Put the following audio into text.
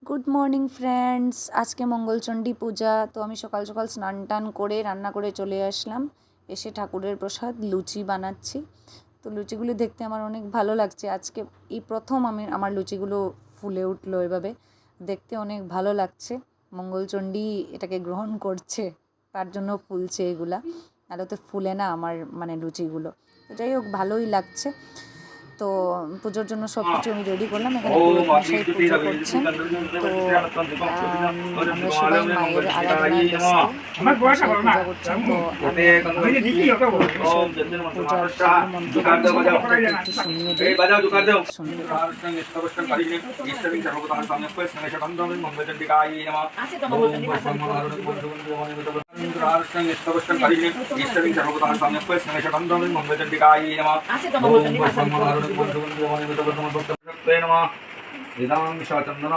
Good morning friends, আজকে মঙ্গলচণ্ডী পূজা। তো আমি সকাল সকাল স্নান টান করে রান্না করে চলে আসলাম। এসে ঠাকুরের প্রসাদ লুচি বানাচ্ছি। তো লুচিগুলো দেখতে আমার অনেক ভালো লাগছে। আজকে এই প্রথম আমার লুচিগুলো ফুলে উঠলো এভাবে, দেখতে অনেক ভালো লাগছে। মঙ্গলচণ্ডী এটাকে গ্রহণ করছে, তার জন্য ফুলছে এগুলা। আরও তো ফুলে না আমার লুচিগুলো। তো যাই হোক, ভালোই লাগছে। তো পুজোর জন্য সব কিছু আমি রেডি করলাম। এখানে পুরোহিত মশাই পুজো করছেন। তো আমরা সবাই মায়ের আরাধনায় ব্যস্ত। পুজো করছেন। তো আমি পূজার মন্ত্র একটু শুনিয়ে দিই, শুনিয়ে नमः